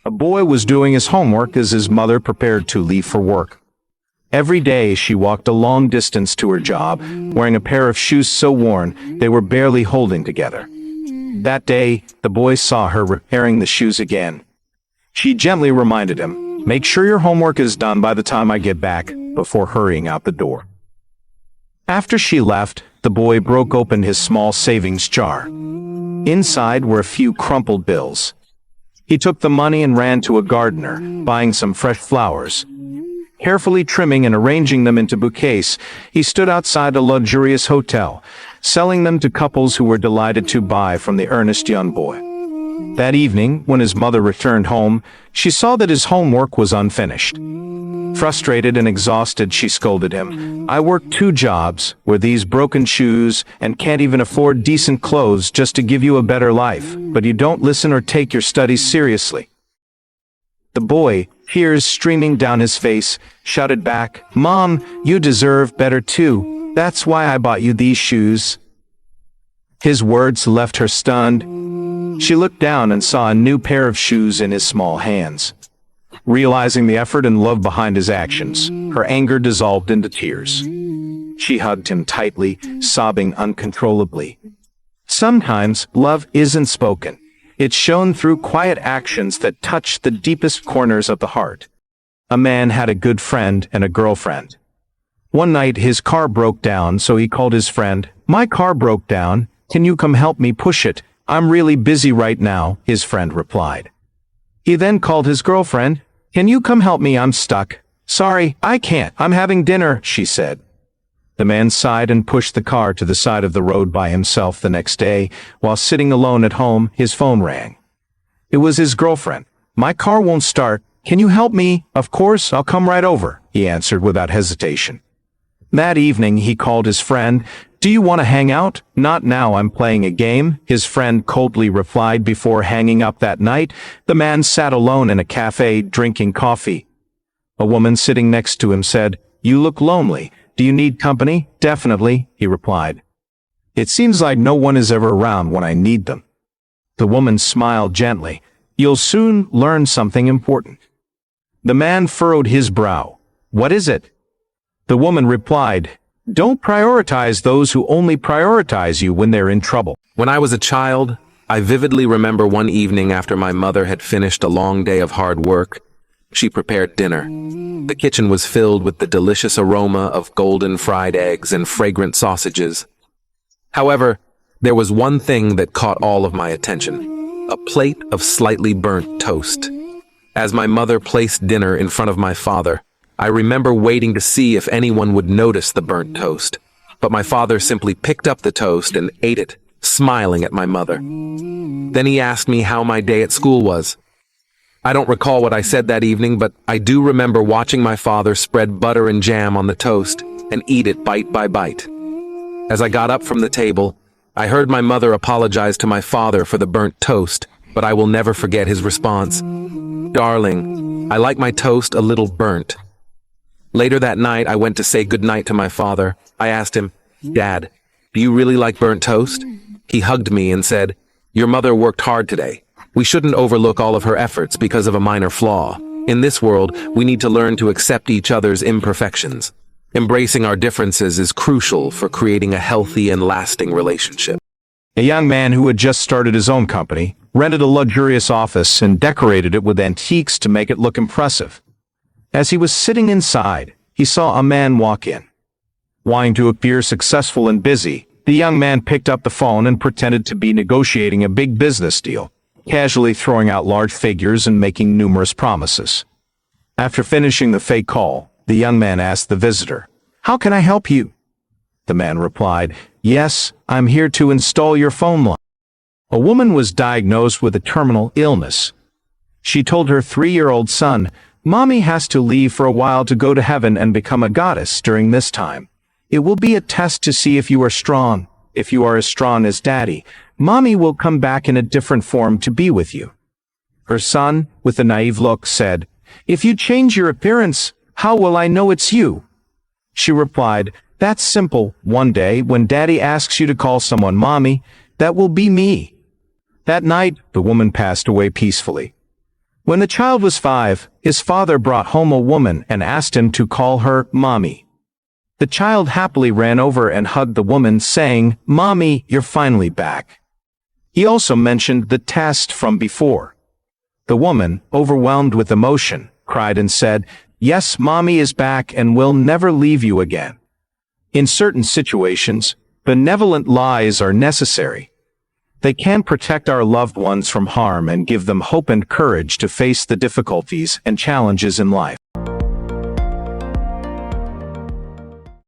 A boy was doing his homework as his mother prepared to leave for work. Every day she walked a long distance to her job, wearing a pair of shoes so worn they were barely holding together. That day, the boy saw her repairing the shoes again. She gently reminded him, "Make sure your homework is done by the time I get back," before hurrying out the door. After she left, the boy broke open his small savings jar. Inside were a few crumpled bills. He took the money and ran to a gardener, buying some fresh flowers. Carefully trimming and arranging them into bouquets, he stood outside a luxurious hotel, selling them to couples who were delighted to buy from the earnest young boy. That evening, when his mother returned home, she saw that his homework was unfinished. Frustrated and exhausted, she scolded him, "I work 2 jobs, wear these broken shoes, and can't even afford decent clothes just to give you a better life, but you don't listen or take your studies seriously." The boy, tears streaming down his face, shouted back, "Mom, you deserve better too. That's why I bought you these shoes." His words left her stunned. She looked down and saw a new pair of shoes in his small hands. Realizing the effort and love behind his actions, her anger dissolved into tears. She hugged him tightly, sobbing uncontrollably. Sometimes love isn't spoken. It's shown through quiet actions that touch the deepest corners of the heart. A man had a good friend and a girlfriend. One night his car broke down, so he called his friend. "My car broke down. Can you come help me push it? I'm really busy right now," his friend replied. He then called his girlfriend. "Can you come help me? I'm stuck." "Sorry, I can't. I'm having dinner," she said. The man sighed and pushed the car to the side of the road by himself. The next day, while sitting alone at home, his phone rang. It was his girlfriend. "My car won't start. Can you help me?" "Of course, I'll come right over," he answered without hesitation. That evening, he called his friend. "Do you want to hang out?" "Not now, I'm playing a game," his friend coldly replied before hanging up. That night, the man sat alone in a cafe drinking coffee. A woman sitting next to him said, "You look lonely. Do you need company?" "Definitely," he replied. "It seems like no one is ever around when I need them." The woman smiled gently. "You'll soon learn something important." The man furrowed his brow. "What is it?" The woman replied, "Don't prioritize those who only prioritize you when they're in trouble." When I was a child, I vividly remember one evening after my mother had finished a long day of hard work. She prepared dinner. The kitchen was filled with the delicious aroma of golden fried eggs and fragrant sausages. However, there was one thing that caught all of my attention: a plate of slightly burnt toast. As my mother placed dinner in front of my father, I remember waiting to see if anyone would notice the burnt toast. But my father simply picked up the toast and ate it, smiling at my mother. Then he asked me how my day at school was. I don't recall what I said that evening, but I do remember watching my father spread butter and jam on the toast and eat it bite by bite. As I got up from the table, I heard my mother apologize to my father for the burnt toast, but I will never forget his response. "Darling, I like my toast a little burnt." Later that night, I went to say goodnight to my father. I asked him, "Dad, do you really like burnt toast?" He hugged me and said, "Your mother worked hard today. We shouldn't overlook all of her efforts because of a minor flaw. In this world, we need to learn to accept each other's imperfections. Embracing our differences is crucial for creating a healthy and lasting relationship." A young man who had just started his own company rented a luxurious office and decorated it with antiques to make it look impressive. As he was sitting inside, he saw a man walk in. Wanting to appear successful and busy, the young man picked up the phone and pretended to be negotiating a big business deal, casually throwing out large figures and making numerous promises. After finishing the fake call, the young man asked the visitor, "How can I help you?" The man replied, "Yes, I'm here to install your phone line." A woman was diagnosed with a terminal illness. She told her 3-year-old son, "Mommy has to leave for a while to go to heaven and become a goddess during this time. It will be a test to see if you are strong. If you are as strong as Daddy, Mommy will come back in a different form to be with you." Her son, with a naive look, said, "If you change your appearance, how will I know it's you?" She replied, "That's simple. One day, when Daddy asks you to call someone Mommy, that will be me." That night, the woman passed away peacefully. When the child was 5, his father brought home a woman and asked him to call her Mommy. The child happily ran over and hugged the woman, saying, "Mommy, you're finally back." He also mentioned the test from before. The woman, overwhelmed with emotion, cried and said, "Yes, Mommy is back and will never leave you again." In certain situations, benevolent lies are necessary. They can protect our loved ones from harm and give them hope and courage to face the difficulties and challenges in life.